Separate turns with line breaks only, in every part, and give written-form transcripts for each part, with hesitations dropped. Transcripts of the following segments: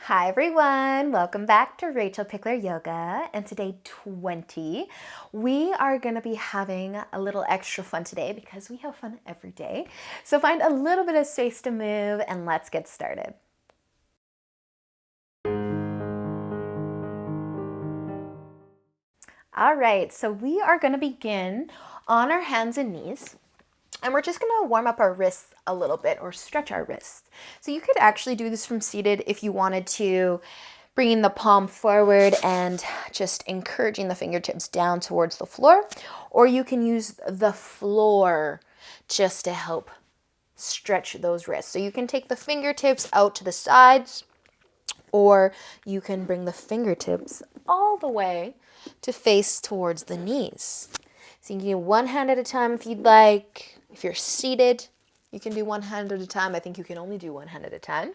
Hi everyone, welcome back to Rachel Pichler Yoga, and today 20. We are going to be having a little extra fun today because we have fun every day. So find a little bit of space to move and let's get started. All right, so we are going to begin on our hands and knees. And we're just gonna warm up our wrists a little bit or stretch our wrists. So you could actually do this from seated if you wanted to, bringing the palm forward and just encouraging the fingertips down towards the floor. Or you can use the floor just to help stretch those wrists. So you can take the fingertips out to the sides, or you can bring the fingertips all the way to face towards the knees. So you can do one hand at a time if you'd like. If you're seated, you can do one hand at a time. I think you can only do one hand at a time.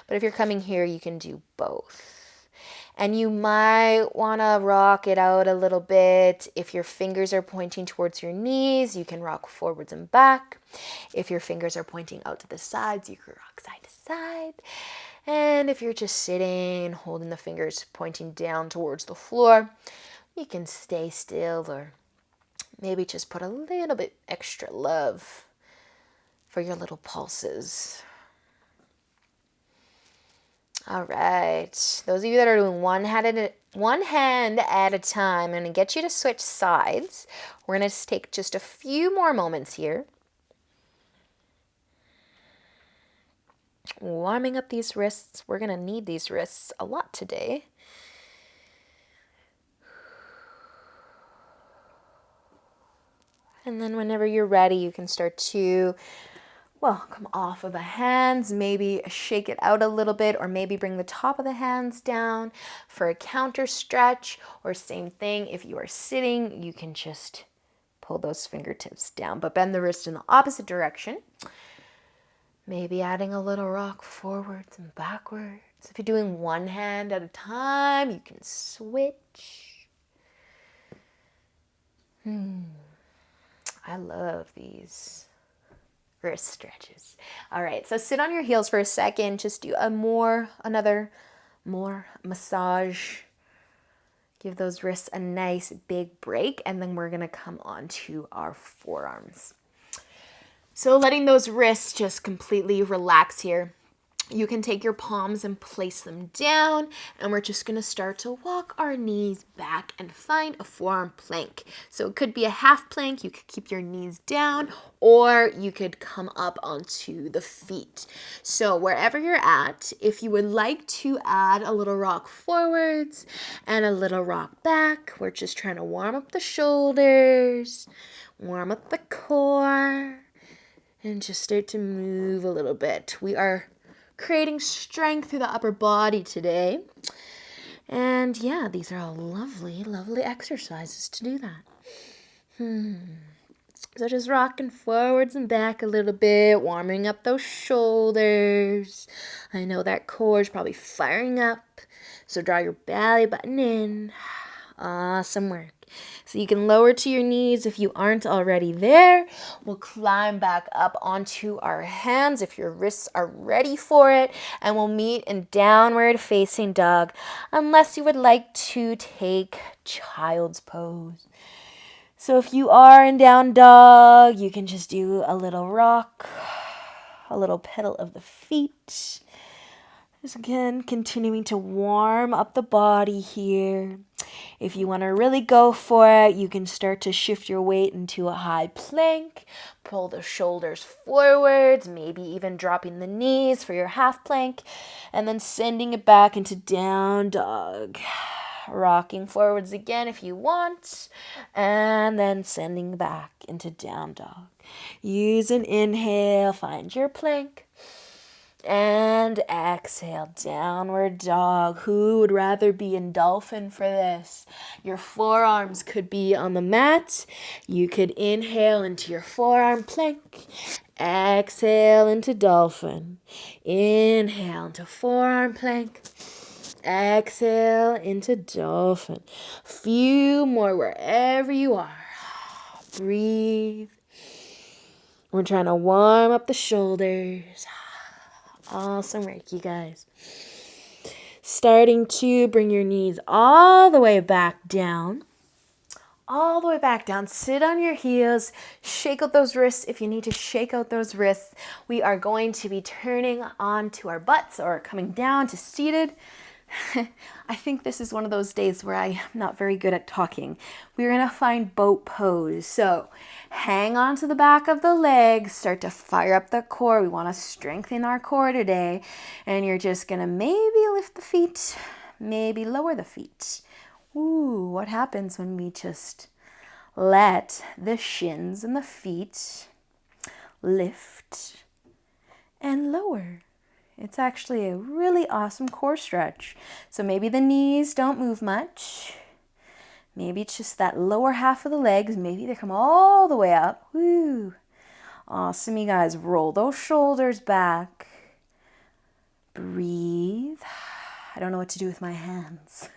But if you're coming here, you can do both. And you might want to rock it out a little bit. If your fingers are pointing towards your knees, you can rock forwards and back. If your fingers are pointing out to the sides, you can rock side to side. And if you're just sitting, holding the fingers pointing down towards the floor, you can stay still or maybe just put a little bit extra love for your little pulses. All right. Those of you that are doing one hand at a time, I'm going to get you to switch sides. We're going to take just a few more moments here. Warming up these wrists. We're going to need these wrists a lot today. And then whenever you're ready, you can start to, come off of the hands, maybe shake it out a little bit, or maybe bring the top of the hands down for a counter stretch, or same thing, if you are sitting, you can just pull those fingertips down, but bend the wrist in the opposite direction. Maybe adding a little rock forwards and backwards. If you're doing one hand at a time, you can switch. I love these wrist stretches. All right, so sit on your heels for a second. Just do another massage. Give those wrists a nice big break, and then we're gonna come on to our forearms. So letting those wrists just completely relax here. You can take your palms and place them down, and we're just gonna start to walk our knees back and find a forearm plank. So it could be a half plank, you could keep your knees down, or you could come up onto the feet. So wherever you're at, if you would like to add a little rock forwards and a little rock back, we're just trying to warm up the shoulders, warm up the core, and just start to move a little bit. We are creating strength through the upper body today. And yeah, these are all lovely, lovely exercises to do that. So just rocking forwards and back a little bit, warming up those shoulders. I know that core is probably firing up, so draw your belly button in. Awesome work. So you can lower to your knees if you aren't already there. We'll climb back up onto our hands if your wrists are ready for it. And we'll meet in downward facing dog unless you would like to take child's pose. So if you are in down dog, you can just do a little rock, a little pedal of the feet. Just again, continuing to warm up the body here. If you want to really go for it, you can start to shift your weight into a high plank. Pull the shoulders forwards, maybe even dropping the knees for your half plank, and then sending it back into down dog. Rocking forwards again if you want, and then sending back into down dog. Use an inhale, find your plank. And exhale, downward dog. Who would rather be in dolphin for this? Your forearms could be on the mat. You could inhale into your forearm plank. Exhale into dolphin. Inhale into forearm plank. Exhale into dolphin. Few more wherever you are. Breathe. We're trying to warm up the shoulders. Awesome work, you guys. Starting to bring your knees all the way back down. All the way back down. Sit on your heels. Shake out those wrists if you need to shake out those wrists. We are going to be turning onto our butts or coming down to seated. I think this is one of those days where I'm not very good at talking. We're going to find boat pose. So hang on to the back of the legs. Start to fire up the core. We want to strengthen our core today. And you're just going to maybe lift the feet, maybe lower the feet. Ooh, what happens when we just let the shins and the feet lift and lower? It's actually a really awesome core stretch. So maybe the knees don't move much. Maybe it's just that lower half of the legs. Maybe they come all the way up. Woo. Awesome, you guys. Roll those shoulders back. Breathe. I don't know what to do with my hands.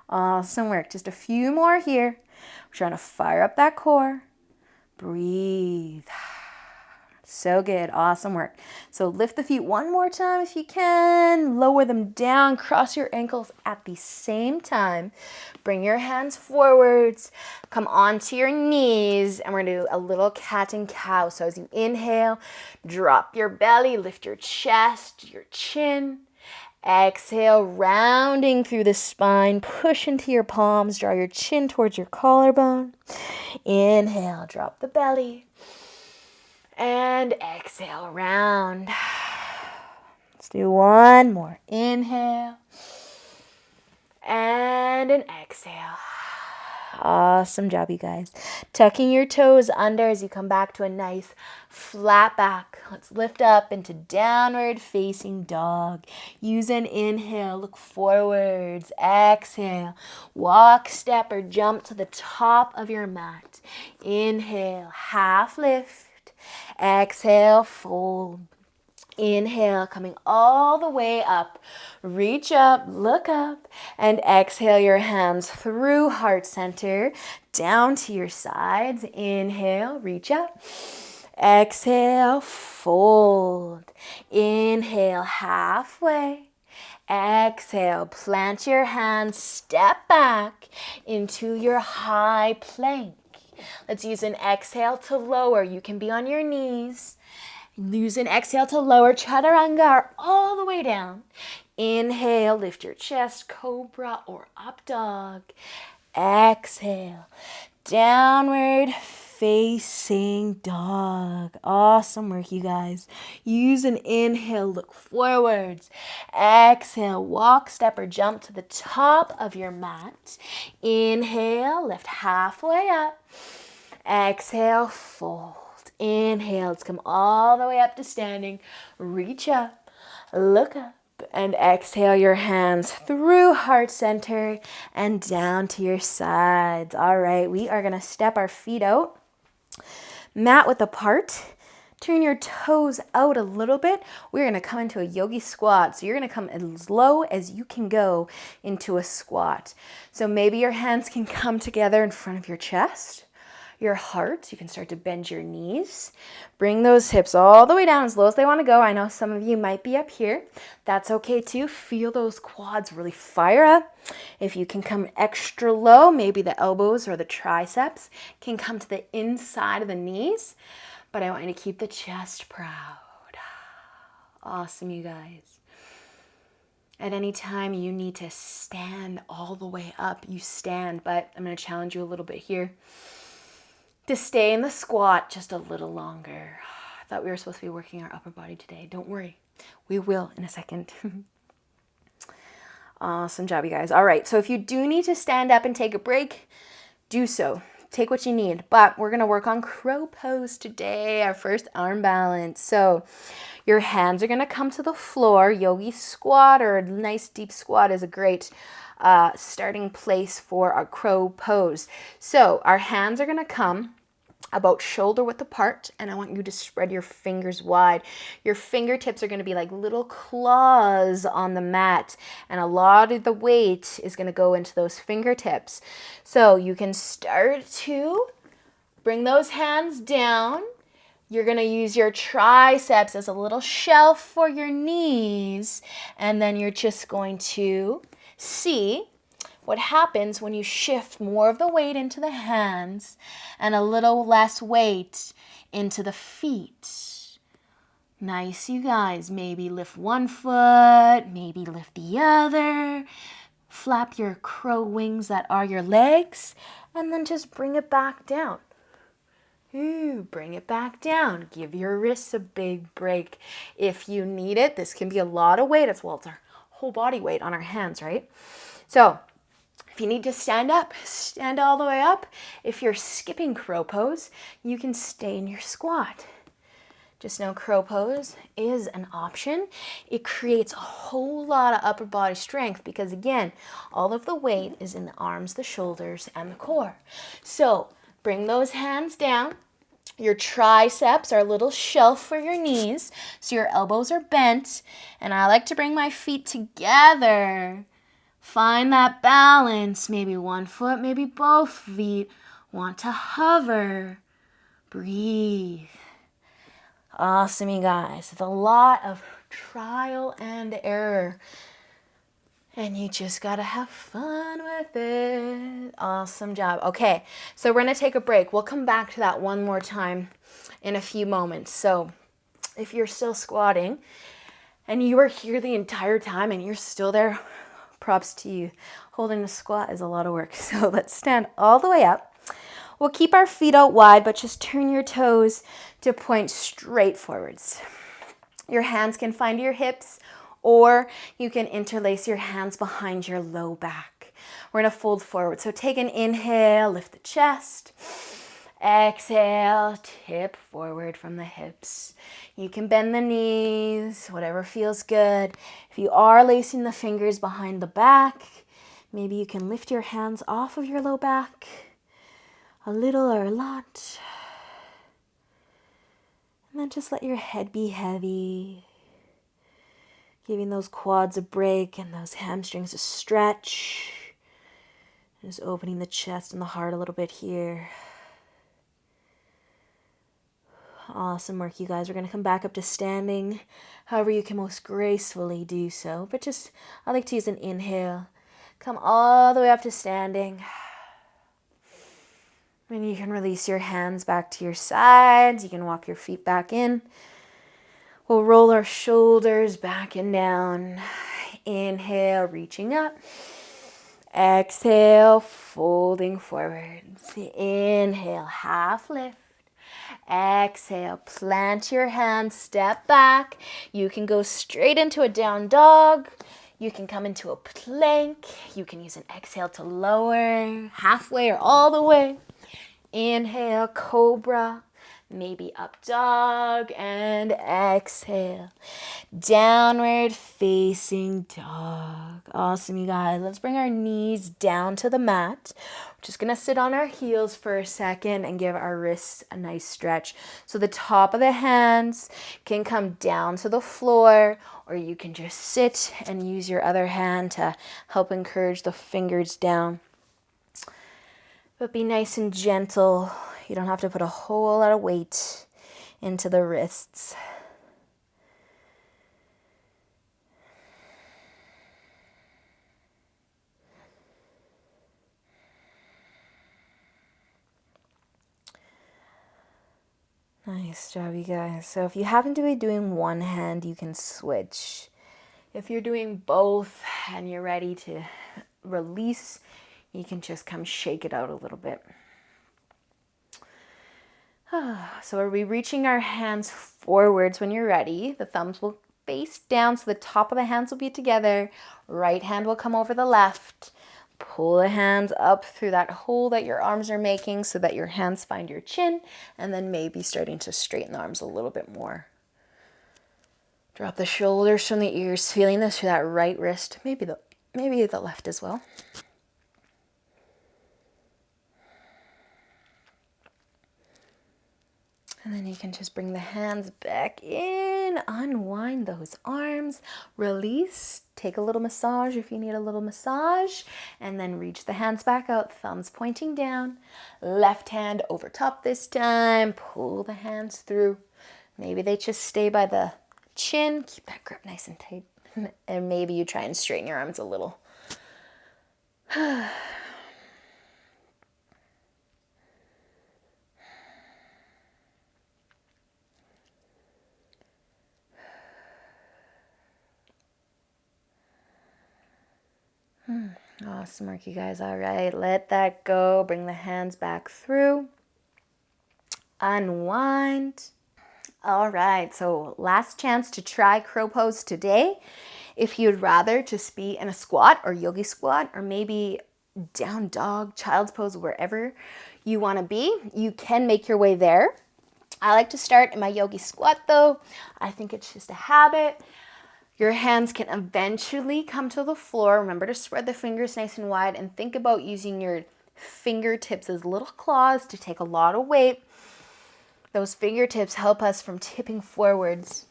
Awesome work. Just a few more here. We're trying to fire up that core. Breathe. So good. Awesome work. So lift the feet one more time if you can. Lower them down. Cross your ankles at the same time. Bring your hands forwards. Come onto your knees. And we're going to do a little cat and cow. So as you inhale, drop your belly, lift your chest, your chin. Exhale, rounding through the spine. Push into your palms. Draw your chin towards your collarbone. Inhale, drop the belly. And exhale, round. Let's do one more. Inhale. And an exhale. Awesome job, you guys. Tucking your toes under as you come back to a nice flat back. Let's lift up into downward facing dog. Use an inhale, look forwards. Exhale, walk, step, or jump to the top of your mat. Inhale, half lift. Exhale, fold. Inhale, coming all the way up. Reach up, look up, and exhale your hands through heart center, down to your sides. Inhale, reach up. Exhale, fold. Inhale, halfway. Exhale, plant your hands, step back into your high plank. Let's use an exhale to lower. You can be on your knees. Use an exhale to lower chaturanga all the way down. Inhale, lift your chest, cobra or up dog. Exhale, downward facing dog. Awesome work, you guys. Use an inhale, look forwards. Exhale, walk, step, or jump to the top of your mat. Inhale, lift halfway up. Exhale, fold. Inhale, let's come all the way up to standing. Reach up, look up, and exhale your hands through heart center and down to your sides. All right, we are going to step our feet out. Mat width apart. Turn your toes out a little bit. We're going to come into a yogi squat. So you're going to come as low as you can go into a squat. So maybe your hands can come together in front of your chest. Your heart, you can start to bend your knees. Bring those hips all the way down as low as they want to go. I know some of you might be up here. That's okay too. Feel those quads really fire up. If you can come extra low, maybe the elbows or the triceps can come to the inside of the knees. But I want you to keep the chest proud. Awesome, you guys. At any time you need to stand all the way up, you stand. But I'm going to challenge you a little bit here to stay in the squat just a little longer. I thought we were supposed to be working our upper body today. Don't worry. We will in a second. Awesome job, you guys. All right, so if you do need to stand up and take a break, do so. Take what you need. But we're going to work on crow pose today, our first arm balance. So your hands are going to come to the floor. Yogi squat or a nice deep squat is a great starting place for our crow pose. So our hands are going to come about shoulder width apart, and I want you to spread your fingers wide. Your fingertips are going to be like little claws on the mat, and a lot of the weight is going to go into those fingertips. So you can start to bring those hands down, You're going to use your triceps as a little shelf for your knees. And then you're just going to see what happens when you shift more of the weight into the hands and a little less weight into the feet. Nice, you guys. Maybe lift one foot, maybe lift the other. Flap your crow wings that are your legs, and then just bring it back down. Ooh, bring it back down. Give your wrists a big break if you need it. This can be a lot of weight as well. It's our whole body weight on our hands, right? So if you need to stand up, stand all the way up. If you're skipping crow pose, you can stay in your squat. Just know crow pose is an option. It creates a whole lot of upper body strength because, again, all of the weight is in the arms, the shoulders, and the core. So bring those hands down. Your triceps are a little shelf for your knees, so your elbows are bent. And I like to bring my feet together. Find that balance. Maybe one foot, maybe both feet. Want to hover. Breathe. Awesome, you guys. It's a lot of trial and error. And you just gotta have fun with it. Awesome job. Okay, so we're gonna take a break. We'll come back to that one more time in a few moments. So if you're still squatting and you were here the entire time and you're still there, props to you. Holding the squat is a lot of work. So let's stand all the way up. We'll keep our feet out wide, but just turn your toes to point straight forwards. Your hands can find your hips, or you can interlace your hands behind your low back. We're gonna fold forward. So take an inhale, lift the chest. Exhale, tip forward from the hips. You can bend the knees, whatever feels good. If you are lacing the fingers behind the back, maybe you can lift your hands off of your low back. A little or a lot. And then just let your head be heavy. Giving those quads a break and those hamstrings a stretch. Just opening the chest and the heart a little bit here. Awesome work, you guys. We're going to come back up to standing, however you can most gracefully do so. But just, I like to use an inhale. Come all the way up to standing. And you can release your hands back to your sides. You can walk your feet back in. We'll roll our shoulders back and down. Inhale, reaching up. Exhale, folding forwards. Inhale, half lift. Exhale, plant your hands, step back. You can go straight into a down dog. You can come into a plank. You can use an exhale to lower, halfway or all the way. Inhale, cobra, maybe up dog, and exhale, downward facing dog. Awesome, you guys. Let's bring our knees down to the mat. We're just gonna sit on our heels for a second and give our wrists a nice stretch. So the top of the hands can come down to the floor, or you can just sit and use your other hand to help encourage the fingers down. But be nice and gentle. You don't have to put a whole lot of weight into the wrists. Nice job, you guys. So if you happen to be doing one hand, you can switch. If you're doing both and you're ready to release, you can just come shake it out a little bit. So are we reaching our hands forwards when you're ready? The thumbs will face down, so the top of the hands will be together. Right hand will come over the left. Pull the hands up through that hole that your arms are making so that your hands find your chin, and then maybe starting to straighten the arms a little bit more. Drop the shoulders from the ears, feeling this through that right wrist, maybe the left as well. And then you can just bring the hands back in, unwind those arms, release, take a little massage if you need a little massage, and then reach the hands back out, thumbs pointing down, left hand over top this time, pull the hands through. Maybe they just stay by the chin, keep that grip nice and tight, and maybe you try and straighten your arms a little. Awesome work, you guys. All right, let that go. Bring the hands back through. Unwind. All right, so last chance to try crow pose today. If you'd rather just be in a squat or yogi squat, or maybe down dog, child's pose, wherever you want to be, you can make your way there. I like to start in my yogi squat though. I think it's just a habit. Your hands can eventually come to the floor. Remember to spread the fingers nice and wide and think about using your fingertips as little claws to take a lot of weight. Those fingertips help us from tipping forwards,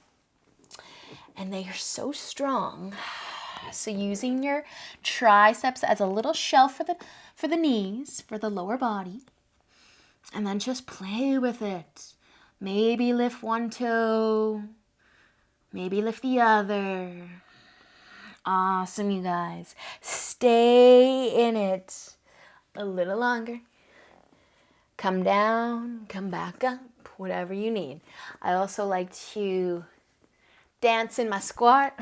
and they are so strong. So using your triceps as a little shelf for the knees, for the lower body, and then just play with it. Maybe lift one toe, maybe lift the other. Awesome, you guys. Stay in it a little longer. Come down, come back up, whatever you need. I also like to dance in my squat.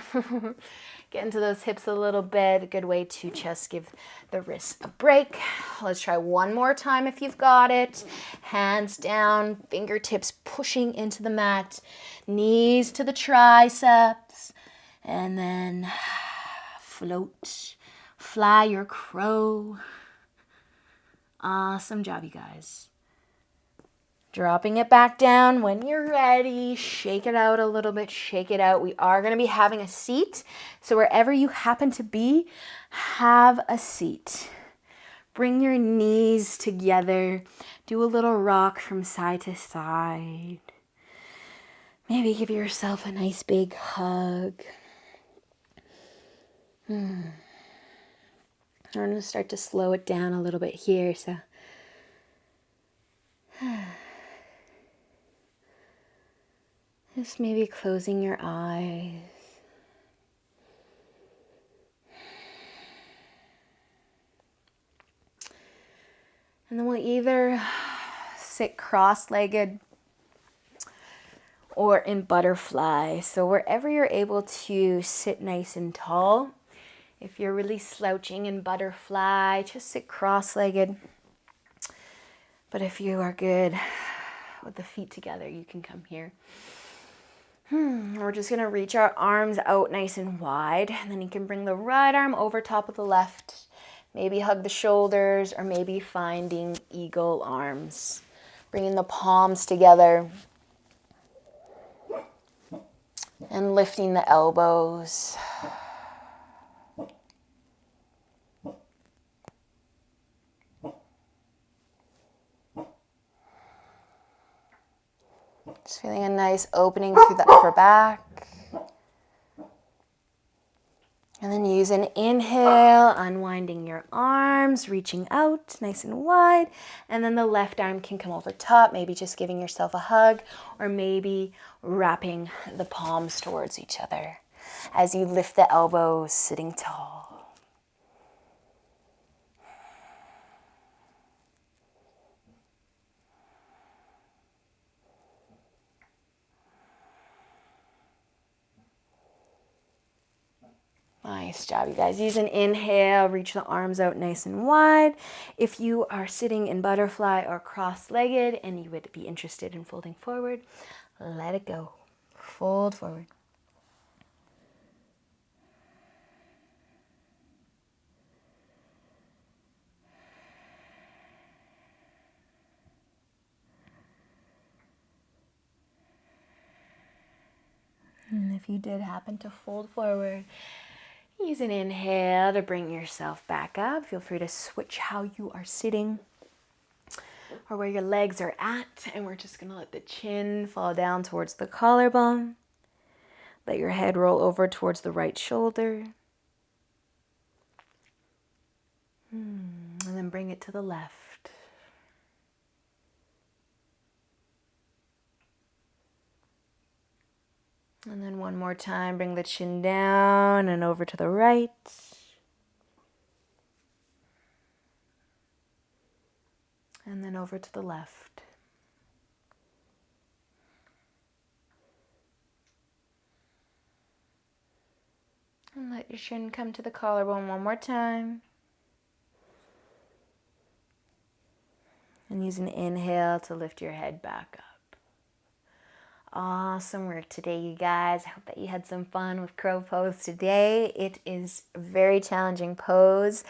Get into those hips a little bit. A good way to just give the wrists a break. Let's try one more time if you've got it. Hands down, fingertips pushing into the mat. Knees to the triceps. And then float. Fly your crow. Awesome job, you guys. Dropping it back down when you're ready. Shake it out a little bit. Shake it out. We are going to be having a seat. So wherever you happen to be, have a seat. Bring your knees together. Do a little rock from side to side. Maybe give yourself a nice big hug. I'm going to start to slow it down a little bit here. So just maybe closing your eyes. And then we'll either sit cross-legged or in butterfly. So wherever you're able to sit nice and tall. If you're really slouching in butterfly, just sit cross-legged. But if you are good with the feet together, you can come here. We're just going to reach our arms out nice and wide. And then you can bring the right arm over top of the left. Maybe hug the shoulders, or maybe finding eagle arms. Bringing the palms together. And lifting the elbows. Just feeling a nice opening through the upper back. And then use an inhale, unwinding your arms, reaching out nice and wide. And then the left arm can come over top, maybe just giving yourself a hug, or maybe wrapping the palms towards each other as you lift the elbows, sitting tall. Nice job, you guys. Use an inhale, reach the arms out nice and wide. If you are sitting in butterfly or cross-legged and you would be interested in folding forward, let it go. Fold forward. And if you did happen to fold forward, use an inhale to bring yourself back up. Feel free to switch how you are sitting. or where your legs are at. And we're just gonna let the chin fall down towards the collarbone. Let your head roll over towards the right shoulder. And then bring it to the left. And then one more time, bring the chin down and over to the right. And then over to the left. And let your chin come to the collarbone one more time. And use an inhale to lift your head back up. Awesome work today, you guys. I hope that you had some fun with crow pose today. It is a very challenging pose,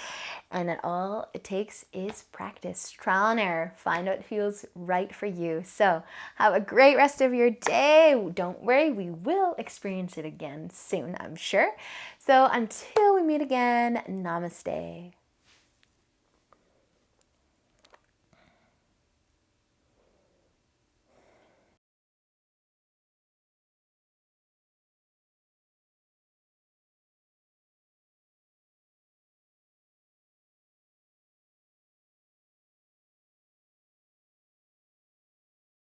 and all it takes is practice, trial and error. Find what feels right for you. So have a great rest of your day. Don't worry, we will experience it again soon, I'm sure. So until we meet again, namaste.